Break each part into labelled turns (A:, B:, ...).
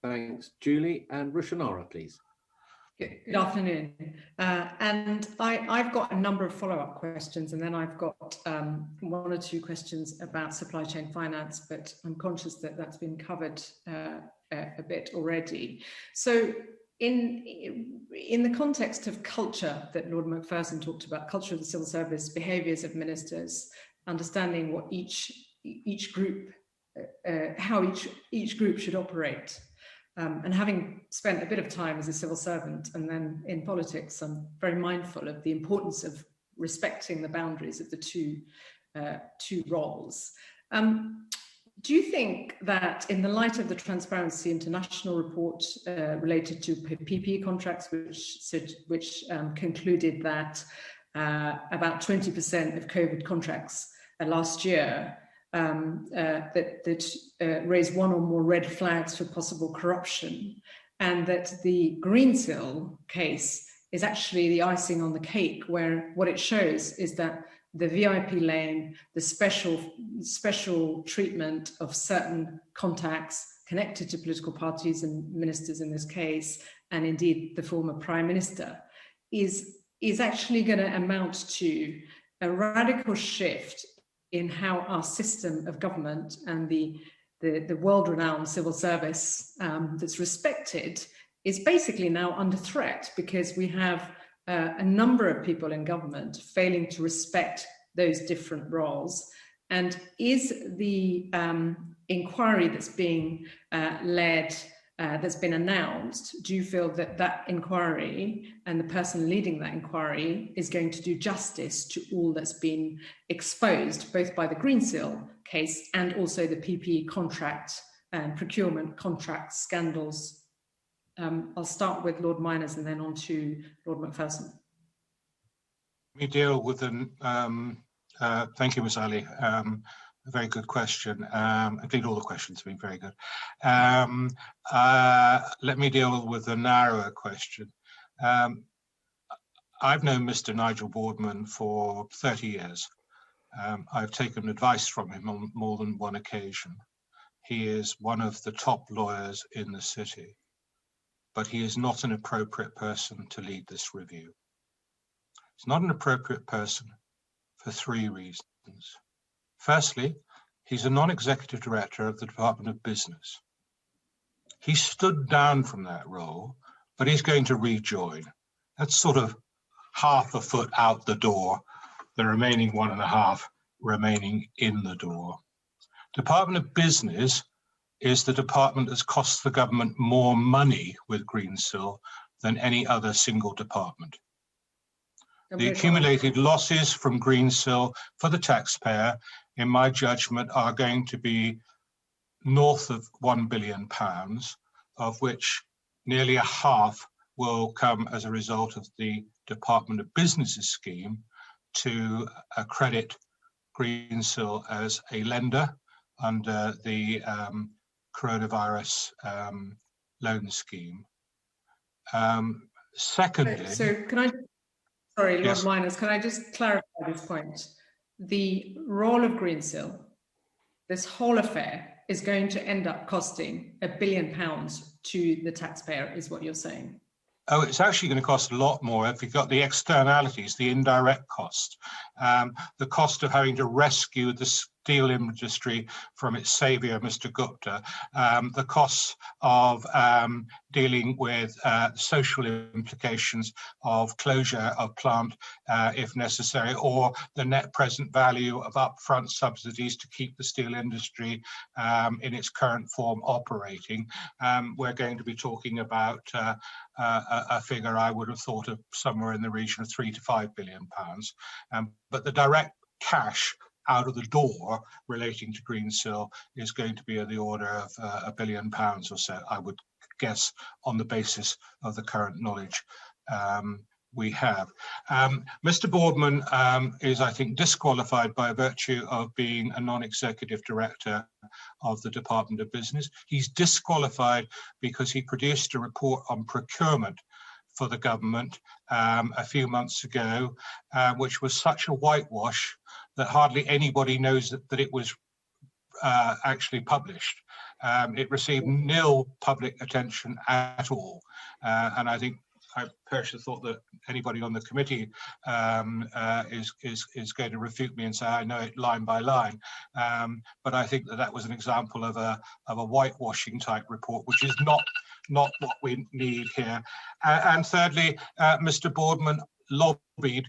A: Thanks, Julie. And Rushanara, please.
B: Good afternoon. And I've got a number of follow-up questions, and then I've got one or two questions about supply chain finance, but I'm conscious that that's been covered a bit already. So in the context of culture that Lord Macpherson talked about, culture of the civil service, behaviours of ministers, understanding what each group, how each group should operate. And having spent a bit of time as a civil servant and then in politics, I'm very mindful of the importance of respecting the boundaries of the two roles. Do you think that in the light of the Transparency International report related to PPE contracts, which concluded that about 20% of COVID contracts last year that raise one or more red flags for possible corruption, and that the Greensill case is actually the icing on the cake, where what it shows is that the VIP lane, the special treatment of certain contacts connected to political parties and ministers in this case, and indeed the former Prime Minister, is actually going to amount to a radical shift in how our system of government and the world-renowned civil service that's respected is basically now under threat, because we have a number of people in government failing to respect those different roles. And is the inquiry that's being led, that's been announced, do you feel that that inquiry and the person leading that inquiry is going to do justice to all that's been exposed, both by the Greensill case and also the PPE contract and procurement contract scandals? I'll start with Lord Miners and then on to Lord Macpherson.
C: We deal with an, thank you, Ms. Ali. A very good question. I think all the questions have been very good. Let me deal with the narrower question. I've known Mr. Nigel Boardman for 30 years. I've taken advice from him on more than one occasion. He is one of the top lawyers in the city, but he is not an appropriate person to lead this review. He's not an appropriate person for three reasons. Firstly, he's a non-executive director of the Department of Business. He stood down from that role, but he's going to rejoin. That's sort of half a foot out the door, the remaining 1.5 remaining in the door. Department of Business is the department that's cost the government more money with Greensill than any other single department. The accumulated losses from Greensill for the taxpayer, in my judgment, are going to be north of £1 billion, of which nearly a half will come as a result of the Department of Business's scheme to accredit Greensill as a lender under the coronavirus loan scheme. Secondly,
B: so can I? Sorry, Lord
C: yes.
B: Miners, can I just clarify this point? The role of Greensill, this whole affair, is going to end up costing £1 billion to the taxpayer, is what you're saying?
C: Oh, it's actually going to cost a lot more if you've got the externalities, the indirect cost, the cost of having to rescue the steel industry from its savior, Mr. Gupta, the costs of dealing with social implications of closure of plant if necessary, or the net present value of upfront subsidies to keep the steel industry in its current form operating. We're going to be talking about a figure I would have thought of somewhere in the region of £3 to £5 billion. But the direct cash out of the door relating to Greensill is going to be of the order of £1 billion or so, I would guess, on the basis of the current knowledge we have. Mr. Boardman is, I think, disqualified by virtue of being a non-executive director of the Department of Business. He's disqualified because he produced a report on procurement for the government a few months ago, which was such a whitewash that hardly anybody knows that it was actually published. It received nil public attention at all. And I think I personally thought that anybody on the committee is going to refute me and say I know it line by line. But I think that that was an example of a whitewashing type report, which is not what we need here. And thirdly, Mr. Boardman lobbied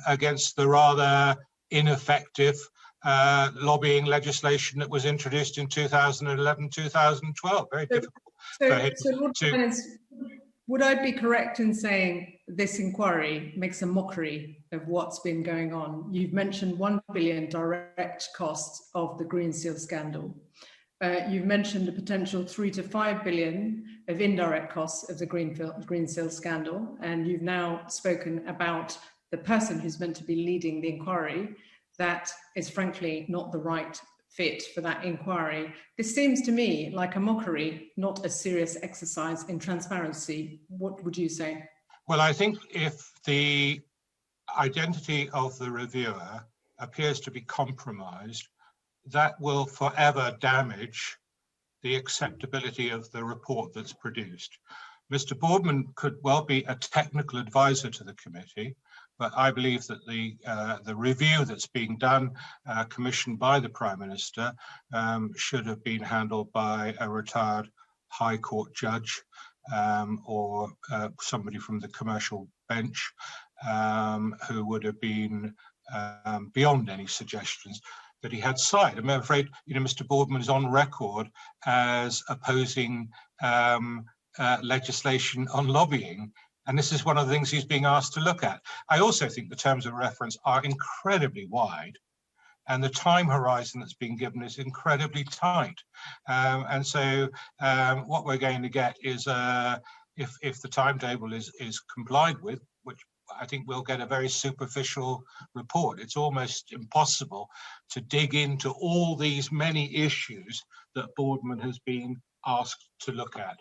C: against the rather ineffective lobbying legislation that was introduced in 2011-2012. Very difficult for him to...
B: Would I be correct in saying this inquiry makes a mockery of what's been going on? You've mentioned 1 billion direct costs of the Greensill scandal. You've mentioned a potential 3 to 5 billion of indirect costs of the Greensill scandal, and you've now spoken about the person who's meant to be leading the inquiry. That is frankly not the right fit for that inquiry. This seems to me like a mockery, not a serious exercise in transparency. What would you say?
C: Well, I think if the identity of the reviewer appears to be compromised, that will forever damage the acceptability of the report that's produced. Mr. Boardman could well be a technical advisor to the committee, but I believe that the review that's being done, commissioned by the Prime Minister, should have been handled by a retired High Court judge or somebody from the commercial bench who would have been beyond any suggestions that he had side. I'm afraid, Mr. Boardman is on record as opposing legislation on lobbying. And this is one of the things he's being asked to look at. I also think the terms of reference are incredibly wide and the time horizon that's being given is incredibly tight. And so what we're going to get is, if the timetable is complied with, which I think we'll get a very superficial report. It's almost impossible to dig into all these many issues that Boardman has been asked to look at.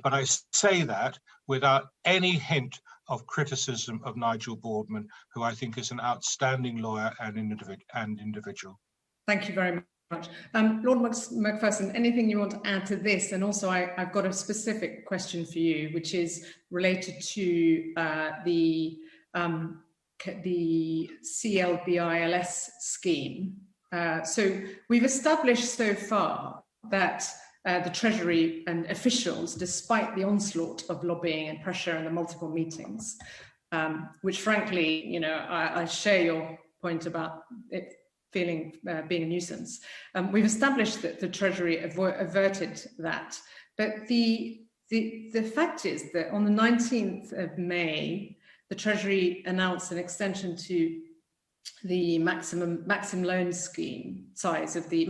C: But I say that without any hint of criticism of Nigel Boardman, who I think is an outstanding lawyer and individual.
B: Thank you very much. Lord Macpherson, anything you want to add to this? And also I've got a specific question for you, which is related to the CLBILS scheme. So we've established so far that the Treasury and officials, despite the onslaught of lobbying and pressure and the multiple meetings, which frankly, I share your point about it being a nuisance. We've established that the Treasury averted that. But the fact is that on the 19th of May, the Treasury announced an extension to the maximum loan scheme size of the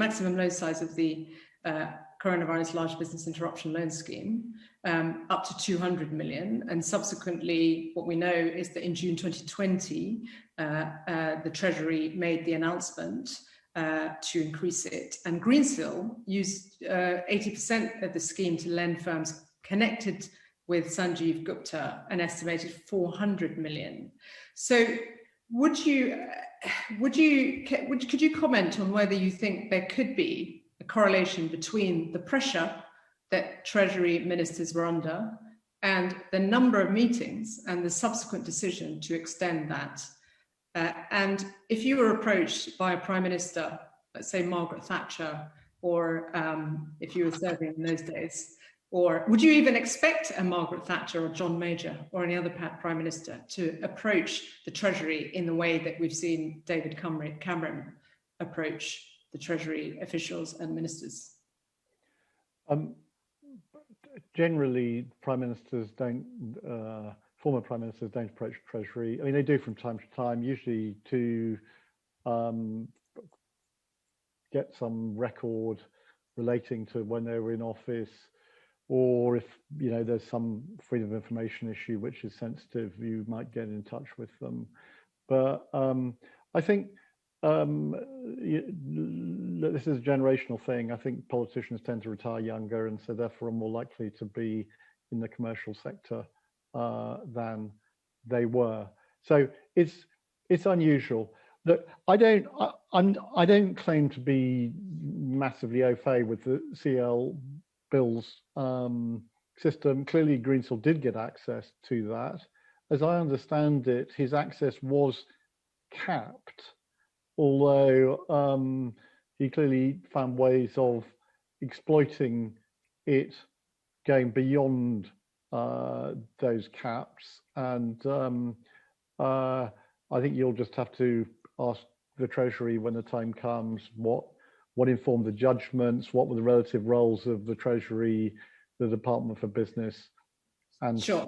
B: coronavirus large business interruption loan scheme up to 200 million. And subsequently, what we know is that in June 2020, the Treasury made the announcement to increase it. And Greensill used 80% of the scheme to lend firms connected with Sanjeev Gupta an estimated 400 million. So could you comment on whether you think there could be a correlation between the pressure that Treasury ministers were under and the number of meetings and the subsequent decision to extend that? And if you were approached by a Prime Minister, let's say Margaret Thatcher, or if you were serving in those days, or would you even expect a Margaret Thatcher or John Major or any other Prime Minister to approach the Treasury in the way that we've seen David Cameron approach the Treasury officials and ministers?
D: Generally, Prime Ministers don't, former Prime Ministers don't approach Treasury. I mean, they do from time to time, usually to get some record relating to when they were in office, or if there's some freedom of information issue which is sensitive, you might get in touch with them. But I think this is a generational thing. I think politicians tend to retire younger, and so therefore are more likely to be in the commercial sector than they were. So it's unusual. Look, I don't claim to be massively au fait with the CL bills system. Clearly, Greensill did get access to that. As I understand it, his access was capped, although he clearly found ways of exploiting it, going beyond those caps. And I think you'll just have to ask the Treasury when the time comes what informed the judgments, what were the relative roles of the Treasury, the Department for Business. And
B: sure,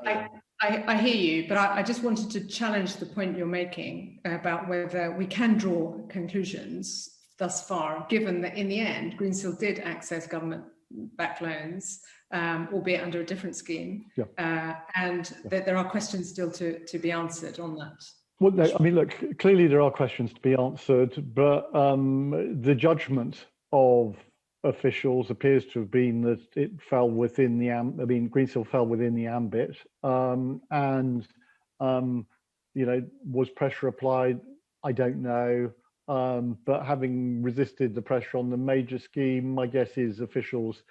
B: I hear you, but I just wanted to challenge the point you're making about whether we can draw conclusions thus far, given that in the end, Greensill did access government-backed loans, albeit under a different scheme, and that there are questions still to be answered on that.
D: Well, no, I mean, look, clearly there are questions to be answered, but the judgment of officials appears to have been that it fell within the Greensill fell within the ambit, and you know, was pressure applied? I don't know, but having resisted the pressure on the major scheme, my guess is officials,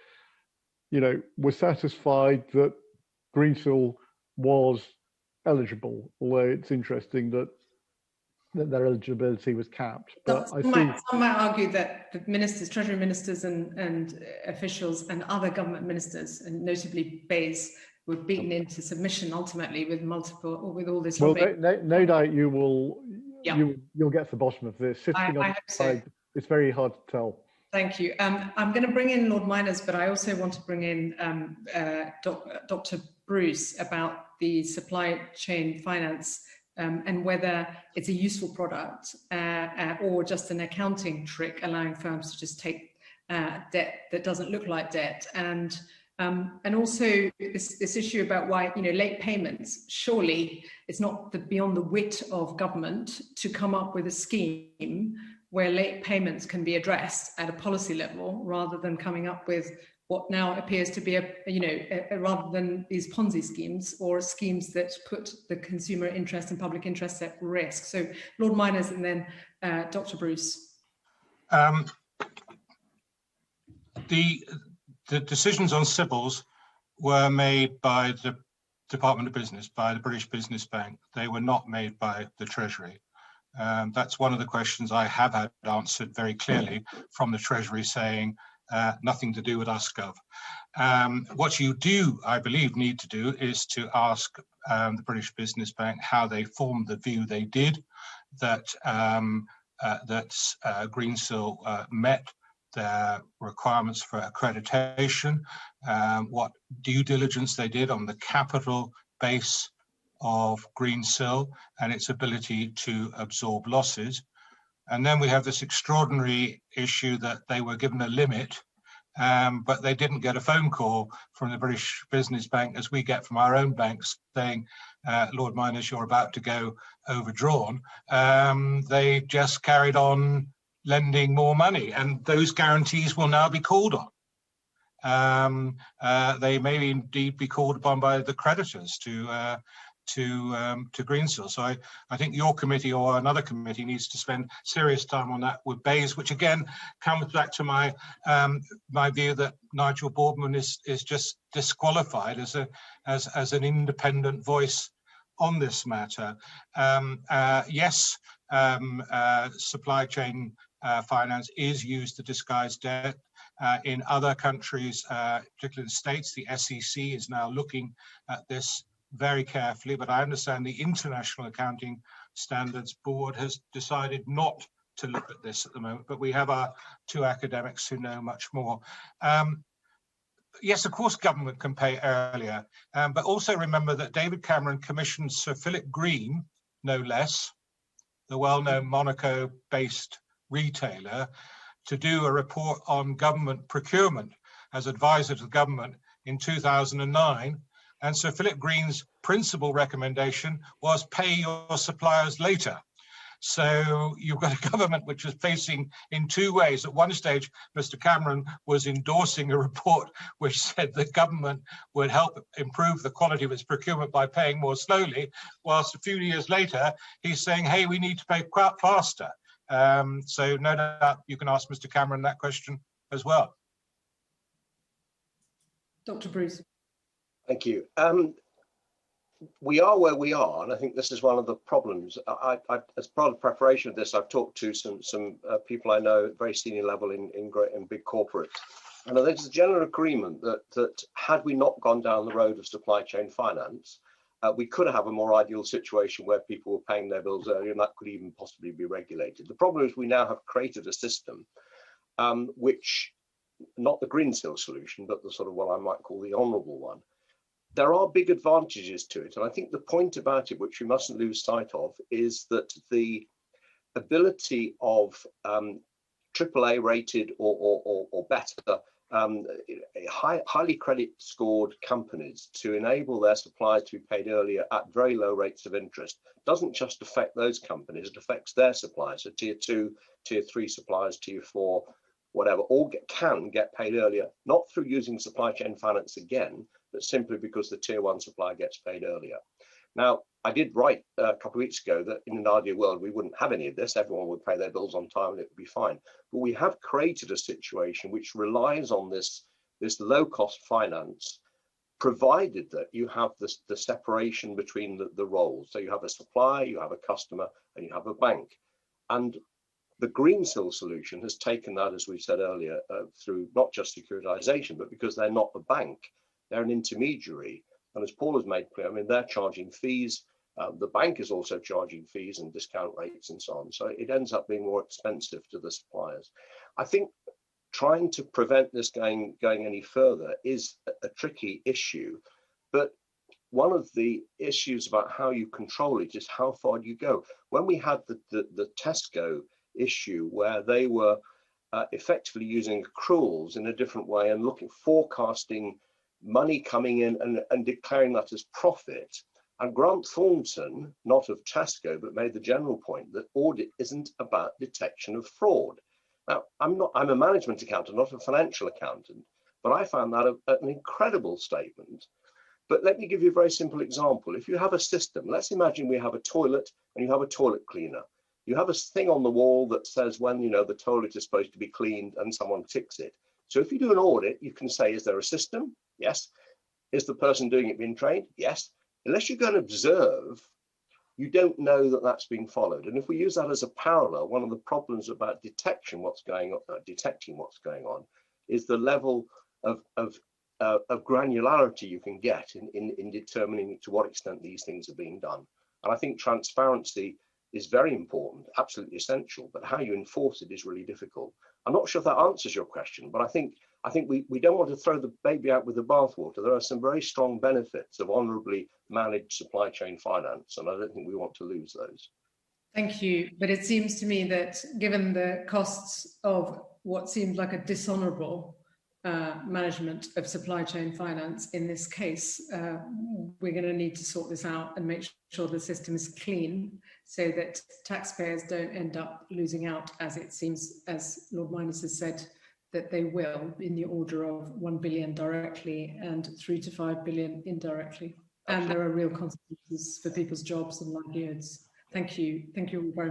D: you know, were satisfied that Greensill was eligible, although it's interesting that their eligibility was capped. But some
B: might argue that the ministers, Treasury ministers and officials and other government ministers, and notably Bayes, were beaten into submission ultimately with all this.
D: Well, no doubt you will. You'll get to the bottom of this. Sitting on the side, it's very hard to tell.
B: Thank you. I'm going to bring in Lord Miners, but I also want to bring in Dr. Bruce about the supply chain finance and whether it's a useful product or just an accounting trick allowing firms to just take debt that doesn't look like debt. And also this issue about why, you know, late payments, surely it's not beyond the wit of government to come up with a scheme where late payments can be addressed at a policy level rather than coming up with what now appears to be rather than these Ponzi schemes or schemes that put the consumer interest and public interest at risk. So Lord Miners and then Dr. Bruce.
C: The decisions on CBILS were made by the Department of Business, by the British Business Bank. They were not made by the Treasury. That's one of the questions I have had answered very clearly from the Treasury, saying nothing to do with us, Gov. What you do, I believe, need to do is to ask the British Business Bank how they formed the view they did, that Greensill met their requirements for accreditation, what due diligence they did on the capital base of Greensill and its ability to absorb losses. And then we have this extraordinary issue that they were given a limit, but they didn't get a phone call from the British Business Bank, as we get from our own banks, saying, Lord Miners, you're about to go overdrawn. They just carried on lending more money, and those guarantees will now be called on. They may indeed be called upon by the creditors to Greensill. So I think your committee or another committee needs to spend serious time on that with Bayes, which again comes back to my my view that Nigel Boardman is just disqualified as an independent voice on this matter. Yes, supply chain finance is used to disguise debt. In other countries, particularly the States, the SEC is now looking at this very carefully, but I understand the International Accounting Standards Board has decided not to look at this at the moment, but we have our two academics who know much more. Yes, of course, government can pay earlier, but also remember that David Cameron commissioned Sir Philip Green, no less, the well-known Monaco-based retailer, to do a report on government procurement as advisor to the government in 2009. And Sir Philip Green's principal recommendation was pay your suppliers later. So you've got a government which is facing in two ways. At one stage, Mr. Cameron was endorsing a report which said the government would help improve the quality of its procurement by paying more slowly, whilst a few years later, he's saying, hey, we need to pay quite faster. So no doubt you can ask Mr. Cameron that question as well.
B: Dr. Bruce.
E: Thank you. We are where we are, and I think this is one of the problems. As part of preparation of this, I've talked to some people I know at very senior level in big corporates, and I think there's a general agreement that had we not gone down the road of supply chain finance, we could have a more ideal situation where people were paying their bills earlier, and that could even possibly be regulated. The problem is we now have created a system which, not the Greensill solution, but the sort of what I might call the honourable one. There are big advantages to it. And I think the point about it, which we mustn't lose sight of, is that the ability of AAA rated or better, highly credit scored companies to enable their suppliers to be paid earlier at very low rates of interest doesn't just affect those companies, it affects their suppliers. So tier 2, tier 3 suppliers, tier 4, whatever, all can get paid earlier, not through using supply chain finance again, but simply because the tier 1 supplier gets paid earlier. Now, I did write a couple of weeks ago that in an ideal world, we wouldn't have any of this. Everyone would pay their bills on time and it would be fine. But we have created a situation which relies on this low cost finance, provided that you have the separation between the roles. So you have a supplier, you have a customer, and you have a bank. And the Greensill solution has taken that, as we said earlier, through not just securitization, but because they're not a bank, they're an intermediary. And as Paul has made clear, I mean, they're charging fees. The bank is also charging fees and discount rates and so on. So it ends up being more expensive to the suppliers. I think trying to prevent this going any further is a tricky issue. But one of the issues about how you control it is how far do you go. When we had the Tesco issue where they were effectively using accruals in a different way and forecasting money coming in and declaring that as profit. And Grant Thornton, not of Tesco, but made the general point that audit isn't about detection of fraud. Now, I'm a management accountant, not a financial accountant, but I found that an incredible statement. But let me give you a very simple example. If you have a system, let's imagine we have a toilet and you have a toilet cleaner. You have a thing on the wall that says when the toilet is supposed to be cleaned and someone ticks it. So if you do an audit, you can say, is there a system? Yes. Is the person doing it being trained? Yes. Unless you go and observe, you don't know that that's being followed. And if we use that as a parallel, one of the problems about detecting what's going on is the level of granularity you can get in determining to what extent these things are being done. And I think transparency is very important, absolutely essential, but how you enforce it is really difficult. I'm not sure if that answers your question, but I think we don't want to throw the baby out with the bathwater. There are some very strong benefits of honourably managed supply chain finance, and I don't think we want to lose those.
B: Thank you. But it seems to me that given the costs of what seems like a dishonourable management of supply chain finance in this case, we're going to need to sort this out and make sure the system is clean so that taxpayers don't end up losing out, as it seems, as Lord Minus has said, that they will, in the order of 1 billion directly and 3 to 5 billion indirectly. And there are real consequences for people's jobs and livelihoods. Thank you. Thank you all very much.